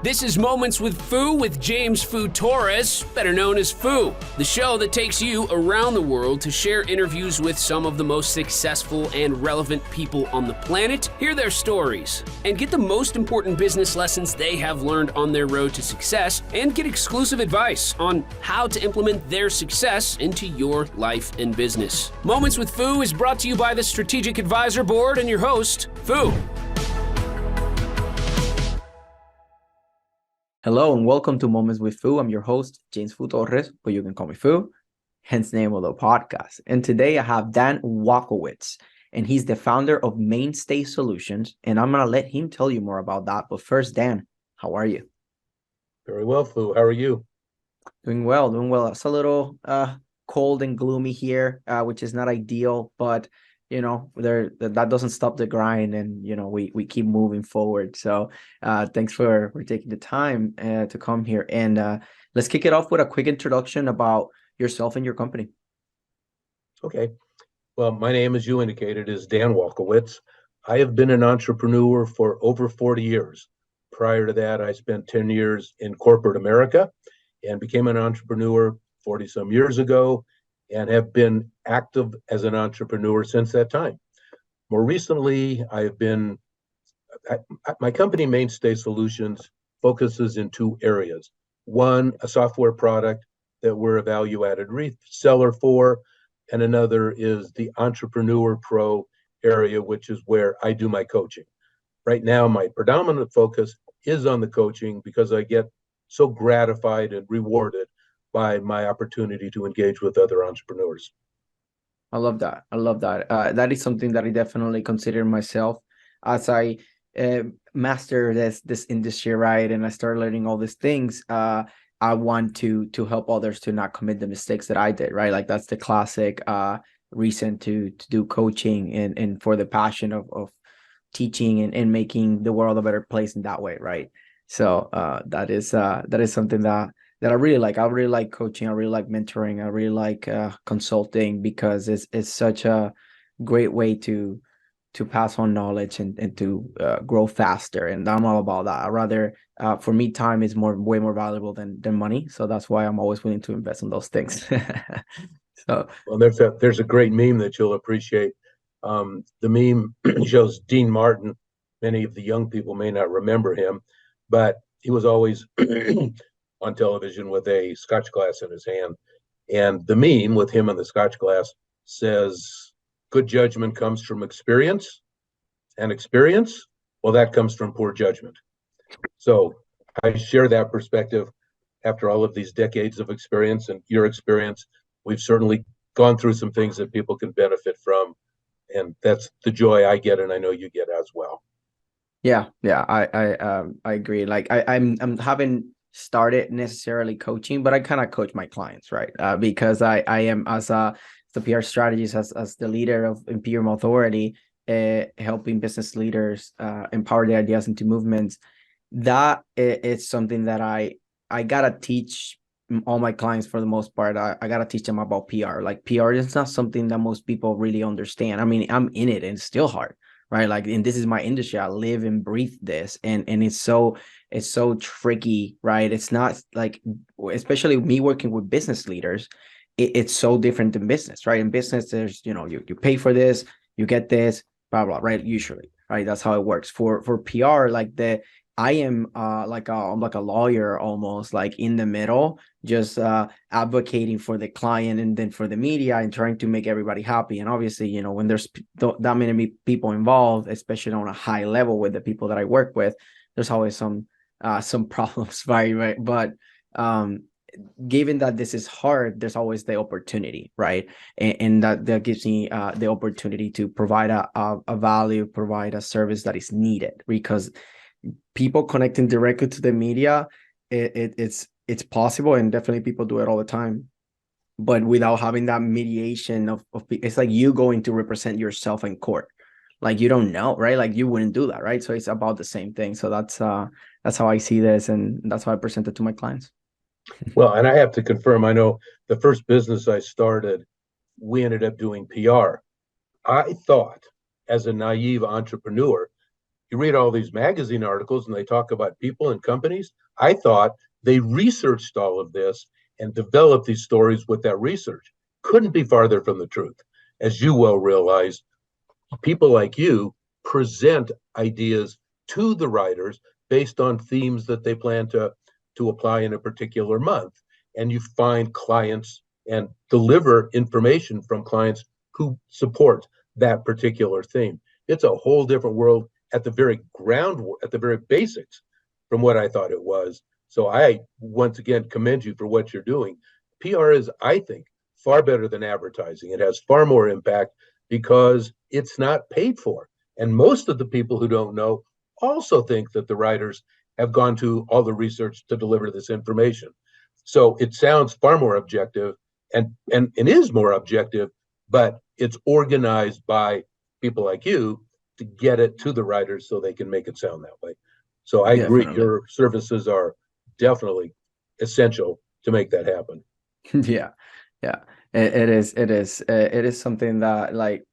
This is Moments with Foo with James Foo Torres, better known as Foo, the show that takes you around the world to share interviews with some of the most successful and relevant people on the planet, hear their stories, and get the most important business lessons they have learned on their road to success, and get exclusive advice on how to implement their success into your life and business. Moments with Foo is brought to you by the Strategic Advisor Board and your host, Foo. Hello and welcome to Moments with Foo. I'm your host, James Foo Torres, but you can call me Foo, hence the name of the podcast. And today I have Dan Walkovitz, and he's the founder of Mainstay Solutions, and I'm going to let him tell you more about that. But first, Dan, how are you? Very well, Foo. How are you? Doing well. It's a little cold and gloomy here, which is not ideal, but that doesn't stop the grind, and we keep moving forward. So thanks for taking the time to come here, and let's kick it off with a quick introduction about yourself and your company. Okay. Well, my name, as you indicated, is Dan Walkovitz. I have been an entrepreneur for over 40 years. Prior to that, I spent 10 years in corporate America and became an entrepreneur 40 some years ago, and have been active as an entrepreneur since that time. More recently, my company Mainstay Solutions focuses in two areas. One, a software product that we're a value-added reseller for, and another is the Entrepreneur Pro area, which is where I do my coaching. Right now, my predominant focus is on the coaching because I get so gratified and rewarded by my opportunity to engage with other entrepreneurs. I love that. That is something that I definitely consider myself as I master this industry, right? And I start learning all these things. I want to help others to not commit the mistakes that I did, right? Like that's the classic reason to do coaching and for the passion of teaching and making the world a better place in that way, right? So that is something that I really like. I really like coaching. I really like mentoring. I really like consulting because it's such a great way to pass on knowledge and to grow faster. And I'm all about that. I rather, for me, time is way more valuable than money. So that's why I'm always willing to invest in those things. So, well, there's a great meme that you'll appreciate. The meme shows Dean Martin. Many of the young people may not remember him, but he was always on television with a scotch glass in his hand. And the meme with him and the scotch glass says, good judgment comes from experience, and experience, well, that comes from poor judgment. So I share that perspective after all of these decades of experience and your experience. We've certainly gone through some things that people can benefit from. And that's the joy I get, and I know you get as well. Yeah, I agree. Like I'm haven't started necessarily coaching, but I kind of coach my clients, right? Because I am as the PR strategist, as the leader of Imperial Authority, helping business leaders empower their ideas into movements. That it's something that I gotta teach all my clients for the most part. I gotta teach them about PR. Like PR is not something that most people really understand. I mean, I'm in it and it's still hard, right? Like, and this is my industry. I live and breathe this, and it's so tricky, right? It's not like, especially me working with business leaders, it's so different than business, right? In business, there's you pay for this, you get this, blah blah, right? Usually, right? That's how it works. For PR, I am I'm like a lawyer almost, like in the middle, just advocating for the client and then for the media and trying to make everybody happy. And obviously, when there's that many people involved, especially on a high level with the people that I work with, there's always some problems, right? But given that this is hard, there's always the opportunity, right? And that gives me the opportunity to provide a value, provide a service that is needed, because people connecting directly to the media, it's possible, and definitely people do it all the time, but without having that mediation of it's like you going to represent yourself in court. Like, you don't know, right? Like, you wouldn't do that, right? So it's about the same thing. So that's how I see this, and that's how I present it to my clients. Well, and I have to confirm, I know the first business I started, we ended up doing PR. I thought, as a naive entrepreneur, you read all these magazine articles and they talk about people and companies. I thought they researched all of this and developed these stories with that research. Couldn't be farther from the truth. As you well realize, people like you present ideas to the writers based on themes that they plan to apply in a particular month. And you find clients and deliver information from clients who support that particular theme. It's a whole different world at the very at the very basics from what I thought it was. So I once again commend you for what you're doing. PR is, I think, far better than advertising. It has far more impact because it's not paid for. And most of the people who don't know also think that the writers have gone to all the research to deliver this information. So it sounds far more objective and is more objective, but it's organized by people like you to get it to the writers so they can make it sound that way. So I agree, your services are definitely essential to make that happen. Yeah, yeah, it is something that, like,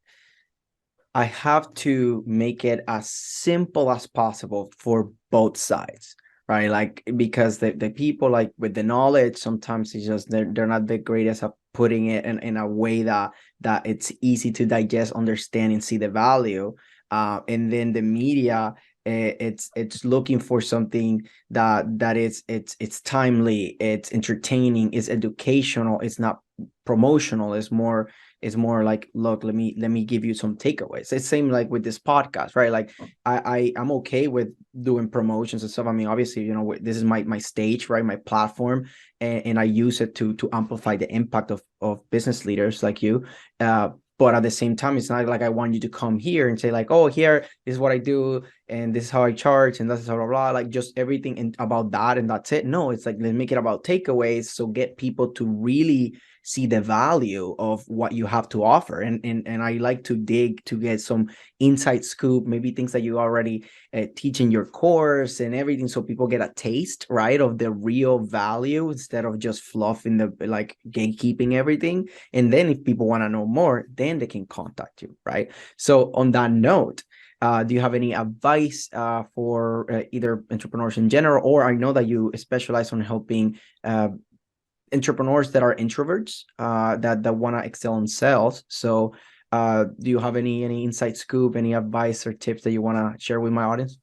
I have to make it as simple as possible for both sides, right? Like, because the people, like, with the knowledge, sometimes it's just they're not the greatest at putting it in a way that it's easy to digest, understand, and see the value. And then the media, it's looking for something that it's timely, it's entertaining, it's educational, it's not promotional, it's more like, look, let me give you some takeaways. It's same like with this podcast, right? Like I'm okay with doing promotions and stuff. I mean, obviously, you know, this is my stage, right? My platform, and I use it to amplify the impact of business leaders like you. But at the same time, it's not like I want you to come here and say like, oh, here, this is what I do, and this is how I charge, and that's blah, blah, blah, like just everything about that, and that's it. No, it's like, let's make it about takeaways. So get people to really see the value of what you have to offer. And I like to dig to get some inside scoop, maybe things that you already teach in your course and everything. So people get a taste, right, of the real value instead of just fluff in the, like, gatekeeping everything. And then if people want to know more, then they can contact you, right? So on that note, do you have any advice for either entrepreneurs in general, or I know that you specialize on helping entrepreneurs that are introverts that want to excel in sales. So do you have any inside scoop, any advice or tips that you want to share with my audience?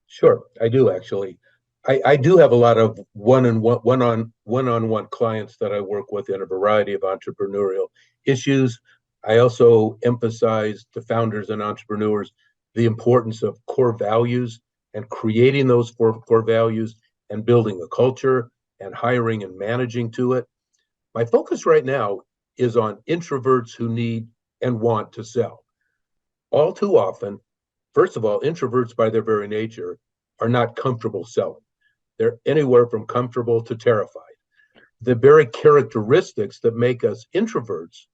Sure, I do actually. I do have a lot of one-on-one clients that I work with in a variety of entrepreneurial issues. I also emphasize to founders and entrepreneurs the importance of core values and creating those core values and building a culture and hiring and managing to it. My focus right now is on introverts who need and want to sell. All too often, first of all, introverts by their very nature are not comfortable selling. They're anywhere from comfortable to terrified. The very characteristics that make us introverts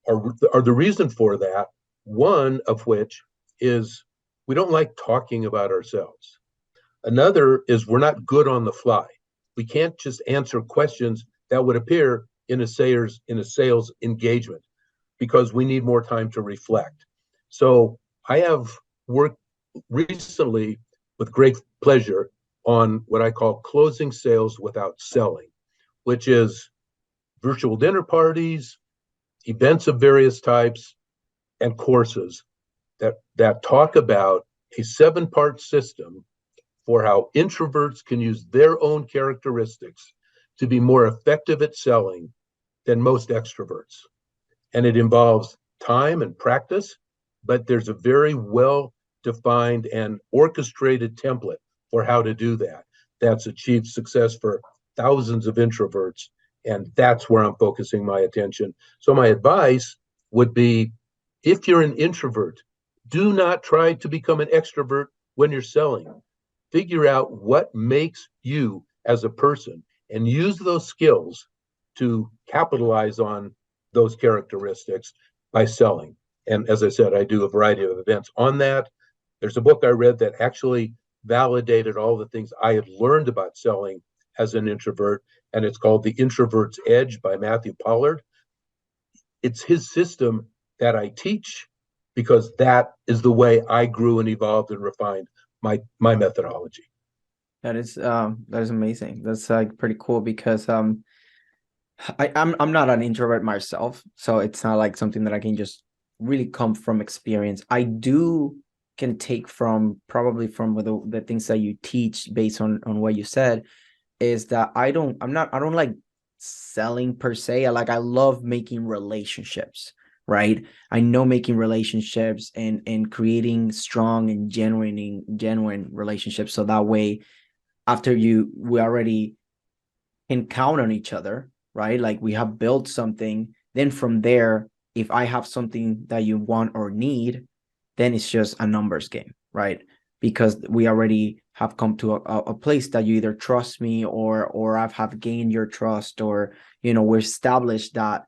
are the reason for that, one of which is we don't like talking about ourselves. Another is we're not good on the fly. We can't just answer questions that would appear in a sales engagement because we need more time to reflect. So I have worked recently with great pleasure on what I call closing sales without selling, which is virtual dinner parties, events of various types, and courses that talk about a 7-part system for how introverts can use their own characteristics to be more effective at selling than most extroverts. And it involves time and practice, but there's a very well-defined and orchestrated template for how to do that. That's achieved success for thousands of introverts, and that's where I'm focusing my attention. So my advice would be, if you're an introvert, do not try to become an extrovert when you're selling. Figure out what makes you as a person and use those skills to capitalize on those characteristics by selling. And as I said, I do a variety of events on that. There's a book I read that actually validated all the things I had learned about selling as an introvert, and it's called The Introvert's Edge by Matthew Pollard. It's his system that I teach, because that is the way I grew and evolved and refined my methodology. That is amazing. That's like pretty cool because I'm not an introvert myself, so it's not like something that I can just really come from experience. I can take from probably from the things that you teach based on what you said, is that I don't like selling per se. I love making relationships, right? I know making relationships and creating strong and genuine relationships, so that way after we already can count on each other, right? Like we have built something. Then from there, if I have something that you want or need, then it's just a numbers game, right? Because we already have come to a place that you either trust me or I've have gained your trust, or we're established that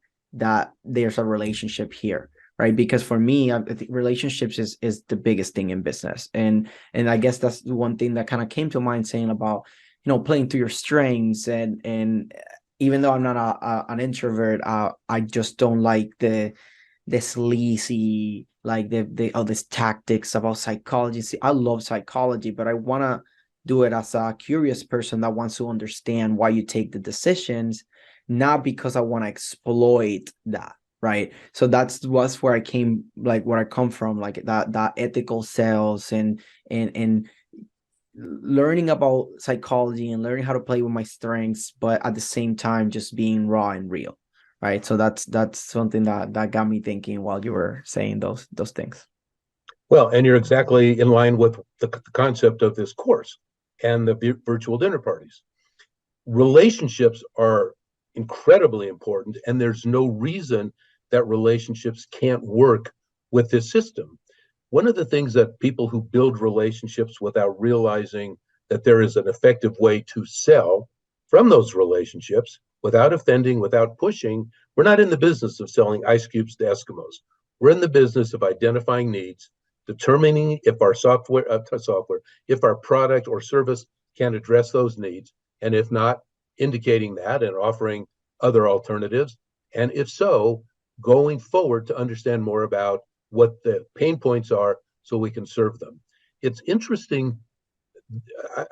there's a relationship here, right? Because for me, I think relationships is the biggest thing in business, and I guess that's the one thing that kind of came to mind, saying about playing to your strengths, and even though I'm not an introvert, I just don't like this sleazy, like the all this tactics about psychology. See, I love psychology, but I want to do it as a curious person that wants to understand why you take the decisions, not because I want to exploit that, right? So that's where I came, like where I come from, like that ethical sales and learning about psychology and learning how to play with my strengths, but at the same time just being raw and real, right? So that's something that got me thinking while you were saying those things. Well, and you're exactly in line with the concept of this course and the virtual dinner parties. Relationships are incredibly important, and there's no reason that relationships can't work with this system. One of the things that people who build relationships without realizing that there is an effective way to sell from those relationships without offending, without pushing, we're not in the business of selling ice cubes to Eskimos. We're in the business of identifying needs, determining if our if our product or service can address those needs, and if not, indicating that and offering other alternatives. And if so, going forward to understand more about what the pain points are so we can serve them. It's interesting.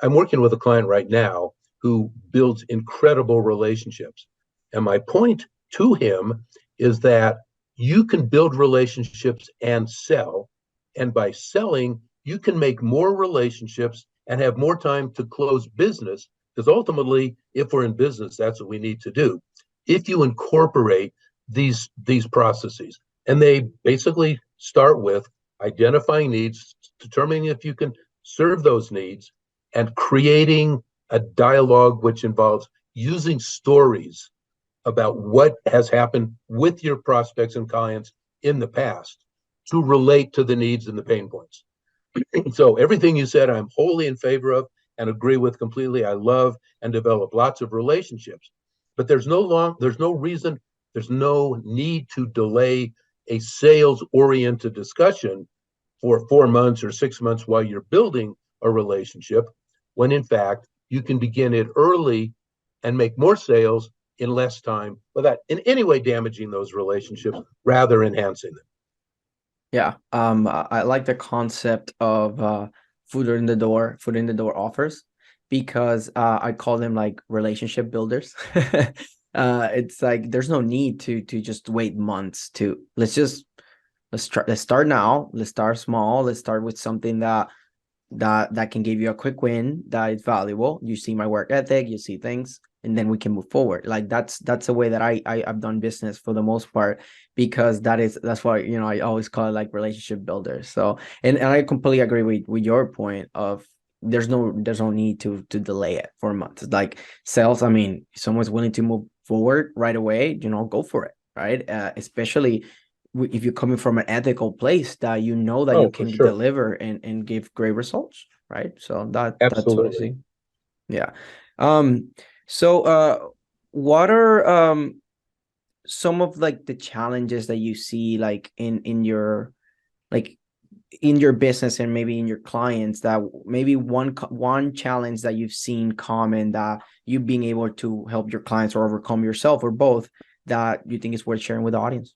I'm working with a client right now who builds incredible relationships. And my point to him is that you can build relationships and sell. And by selling, you can make more relationships and have more time to close business. Because ultimately, if we're in business, that's what we need to do. If you incorporate these processes, and they basically start with identifying needs, determining if you can serve those needs, and creating a dialogue which involves using stories about what has happened with your prospects and clients in the past to relate to the needs and the pain points. So everything you said, I'm wholly in favor of and agree with completely. I love and develop lots of relationships, but there's no reason, there's no need to delay a sales-oriented discussion for 4 months or 6 months while you're building a relationship, when in fact you can begin it early and make more sales in less time without in any way damaging those relationships, rather enhancing them. Yeah, I like the concept of foot in the door offers, because I call them like relationship builders. It's like there's no need to just wait months to let's start now. Let's start small. Let's start with something that can give you a quick win that is valuable. You see my work ethic, you see things, and then we can move forward. Like that's the way that I've done business for the most part, because that's why I always call it like relationship builders. So and I completely agree with your point of there's no need to delay it for months. Like sales, I mean, if someone's willing to move forward right away, go for it, right? Especially if you're coming from an ethical place that that you can deliver and give great results, right? So that's what I see. Yeah. So what are some of like the challenges that you see like in your business and maybe in your clients, that maybe one challenge that you've seen common that you being able to help your clients or overcome yourself, or both, that you think is worth sharing with the audience?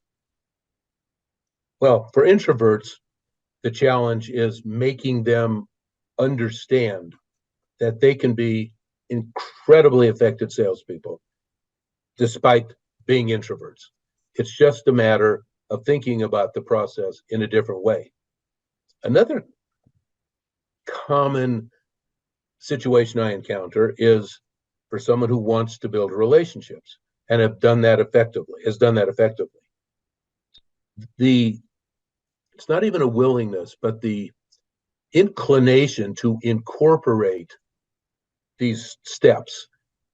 Well, for introverts, the challenge is making them understand that they can be incredibly effective salespeople despite being introverts. It's just a matter of thinking about the process in a different way. Another common situation I encounter is for someone who wants to build relationships and has done that effectively. It's not even a willingness, but the inclination to incorporate these steps,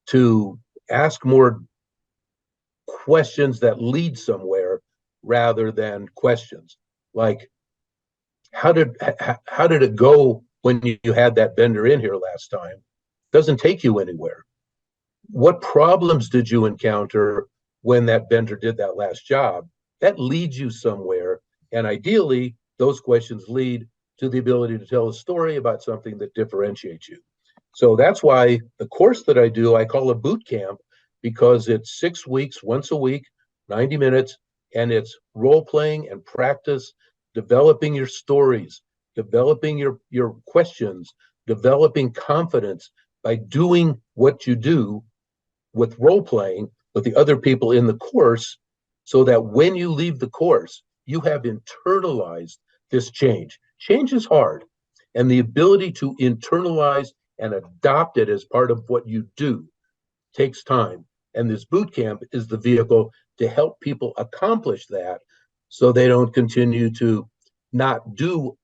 to ask more questions that lead somewhere rather than questions like, how did it go when you had that vendor in here last time? Doesn't take you anywhere. What problems did you encounter when that vendor did that last job? That leads you somewhere. And ideally, those questions lead to the ability to tell a story about something that differentiates you. So that's why the course that I do, I call a boot camp, because it's 6 weeks, once a week, 90 minutes, and it's role playing and practice, developing your stories, developing your questions, developing confidence by doing what you do with role playing with the other people in the course, so that when you leave the course, you have internalized this change. Change is hard, and the ability to internalize and adopt it as part of what you do takes time. And this boot camp is the vehicle to help people accomplish that, so they don't continue to not do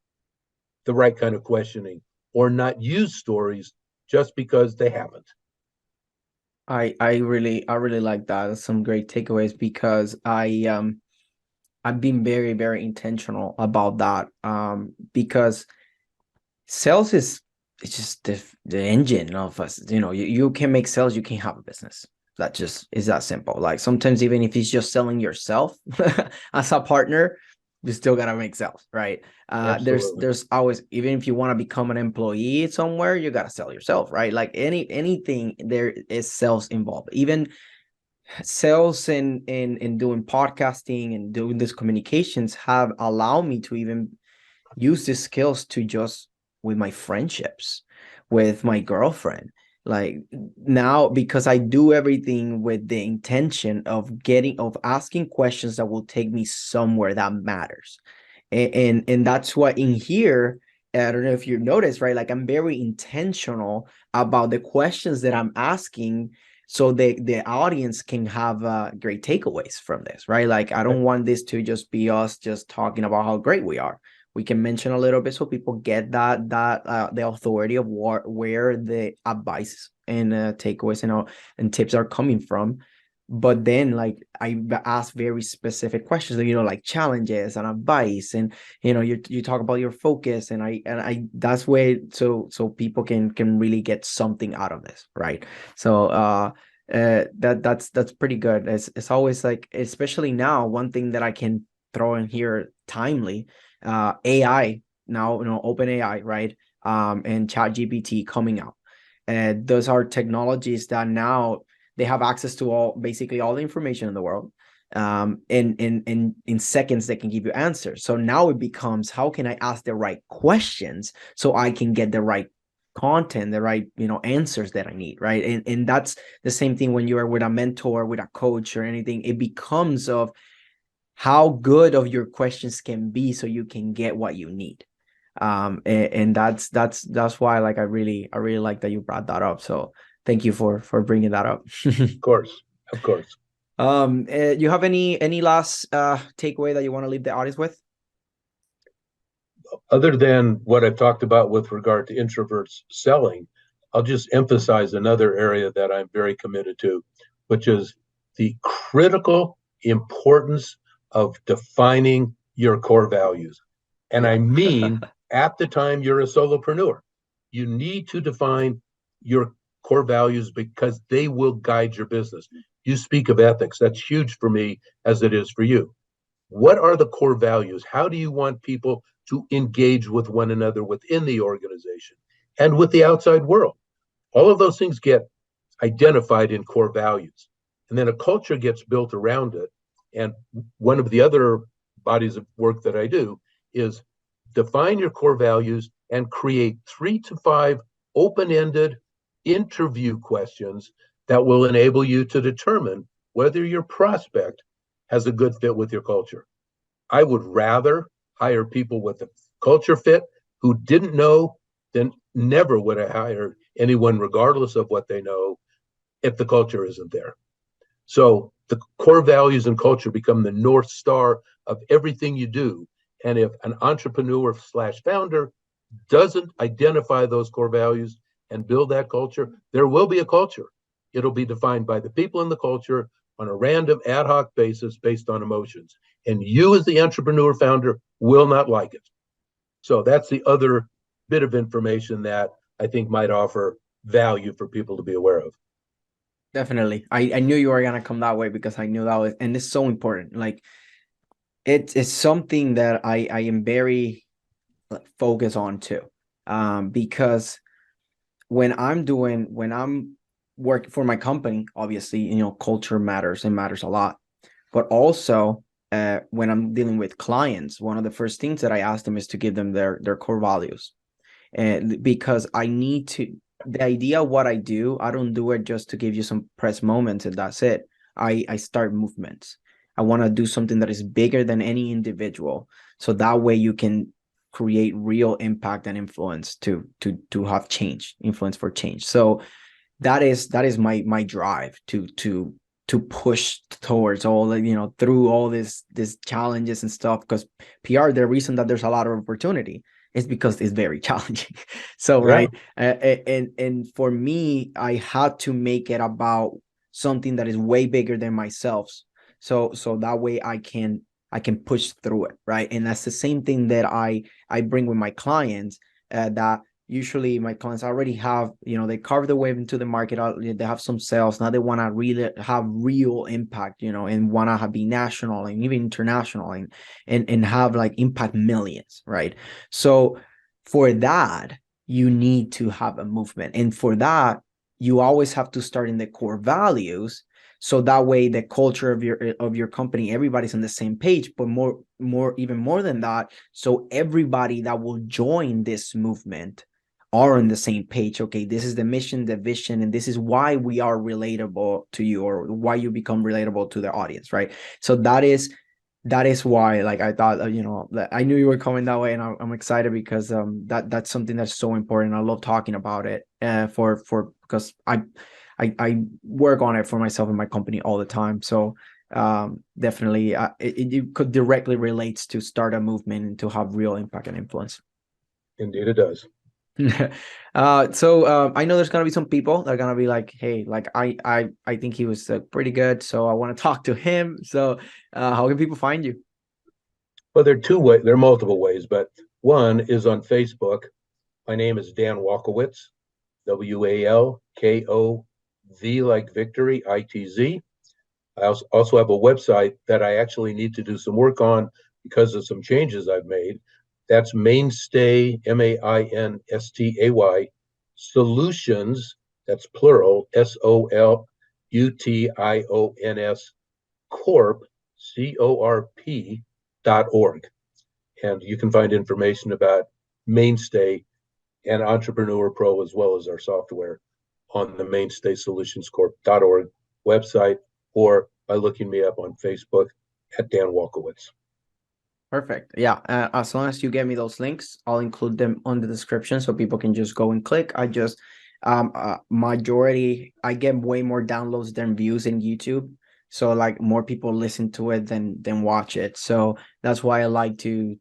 the right kind of questioning or not use stories just because they haven't. I really like that. That's some great takeaways, because I've been very, very intentional about that. Because sales is, it's just the engine of us. You can make sales, you can have a business. That just is that simple. Like, sometimes even if it's just selling yourself as a partner, you still gotta make sales, right? There's always, even if you want to become an employee somewhere, you gotta sell yourself, right? Like anything, there is sales involved. Even sales in doing podcasting and doing these communications have allowed me to even use these skills to just with my friendships, with my girlfriend. Like, now, because I do everything with the intention of asking questions that will take me somewhere that matters. And that's what in here, I don't know if you noticed, right? Like, I'm very intentional about the questions that I'm asking, so the audience can have great takeaways from this, right? Like, I don't want this to just be us just talking about how great we are. We can mention a little bit so people get that the authority of where the advice and takeaways and tips are coming from. But then, like, I ask very specific questions, like challenges and advice, and you talk about your focus, and I that's way so people can really get something out of this, right? So that's pretty good. It's always like, especially now, one thing that I can throw in here timely, AI now, open AI, right? And ChatGPT coming out. Those are technologies that now they have access to basically all the information in the world. In seconds they can give you answers. So now it becomes, how can I ask the right questions so I can get the right content, the right answers that I need, right? And that's the same thing when you are with a mentor, with a coach or anything. It becomes of how good of your questions can be so you can get what you need. And that's why, like, I really like that you brought that up. So thank you for bringing that up. Of course. You have any last takeaway that you want to leave the audience with? Other than what I've talked about with regard to introverts selling, I'll just emphasize another area that I'm very committed to, which is the critical importance of defining your core values. And I mean, at the time you're a solopreneur, you need to define your core values, because they will guide your business. You speak of ethics. That's huge for me, as it is for you. What are the core values? How do you want people to engage with one another within the organization and with the outside world? All of those things get identified in core values. And then a culture gets built around it. And one of the other bodies of work that I do, is define your core values and create 3 to 5 open-ended interview questions that will enable you to determine whether your prospect has a good fit with your culture. I would rather hire people with a culture fit who didn't know than never would I hire anyone, regardless of what they know, if the culture isn't there. So the core values and culture become the North Star of everything you do. And if an entrepreneur / founder doesn't identify those core values and build that culture, there will be a culture. It'll be defined by the people in the culture on a random ad hoc basis based on emotions. And you as the entrepreneur founder will not like it. So that's the other bit of information that I think might offer value for people to be aware of. Definitely. I knew you were gonna come that way because I knew that was, and it's so important. Like it's something that I am very focused on too. Because when I'm working for my company, obviously, you know, culture matters and matters a lot. But also when I'm dealing with clients, one of the first things that I ask them is to give them their core values. And because I need to, the idea of what I do, I don't do it just to give you some press moments and that's it. I start movements. I want to do something that is bigger than any individual. So that way you can create real impact and influence to have change, influence for change. So that is my drive to push towards all the, you know, through all this challenges and stuff, because PR, the reason that there's a lot of opportunity is because it's very challenging. So Yeah. right, and for me, I had to make it about something that is way bigger than myself, so that way I can push through it, right? And that's the same thing that I bring with my clients, that usually my clients already have, you know, they carve the wave into the market, they have some sales, now they want to really have real impact, you know, and want to be national and even international and have like impact millions, right? So for that, you need to have a movement, and for that you always have to start in the core values, so that way the culture of your company, everybody's on the same page. But even more than that, so everybody that will join this movement are on the same page. Okay, this is the mission, the vision, and this is why we are relatable to you, or why you become relatable to the audience, right? So that is why, like, I thought, you know, that I knew you were coming that way, and I'm excited because that's something that's so important. I love talking about it because I work on it for myself and my company all the time. So definitely it could directly relates to start a movement and to have real impact and influence. Indeed, it does. So I know there's gonna be some people that are gonna be like, hey, like I think he was pretty good, so I want to talk to him. So how can people find you? Well, there are multiple ways, but one is on Facebook. My name is Dan Walkovitz, WALKOV like victory, ITZ. I also have a website that I actually need to do some work on because of some changes I've made. That's Mainstay, MAINSTAY, Solutions, that's plural, SOLUTIONS, Corp, CORP.org. And you can find information about Mainstay and Entrepreneur Pro, as well as our software, on the mainstaysolutions.org website, or by looking me up on Facebook at Dan Walkovitz. Perfect. Yeah. As long as you get me those links, I'll include them on the description so people can just go and click. I get way more downloads than views in YouTube. So like more people listen to it than watch it. So that's why I like to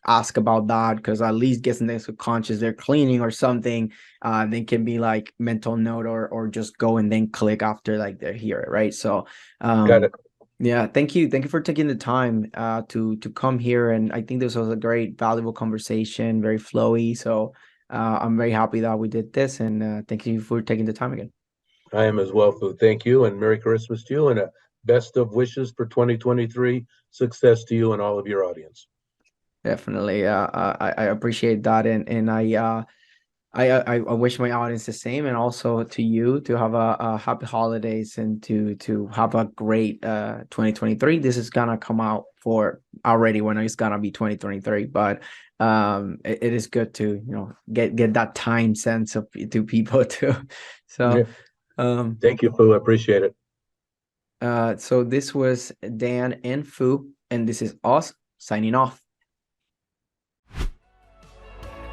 ask about that, because at least gets in their subconscious, they're cleaning or something. They can be like mental note or just go and then click after like they hear it, right? So Got it. yeah, thank you for taking the time to come here, and I think this was a great, valuable conversation, very flowy. So I'm very happy that we did this, and thank you for taking the time again. I am as well, Fu. Thank you, and Merry Christmas to you, and a best of wishes for 2023. Success to you and all of your audience. Definitely, I appreciate that, and I wish my audience the same, and also to you to have a happy holidays and to have a great 2023. This is gonna come out for already when it's gonna be 2023, but it is good to get that time sense of to people too. So thank you, Foo. I appreciate it. So this was Dan and Foo, and this is us signing off.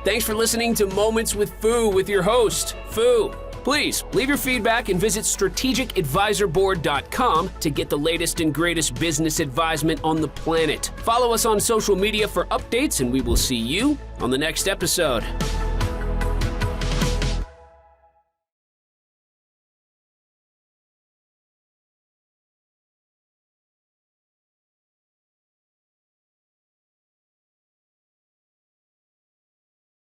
Thanks for listening to Moments with Foo with your host, Foo. Please leave your feedback and visit strategicadvisorboard.com to get the latest and greatest business advisement on the planet. Follow us on social media for updates, and we will see you on the next episode.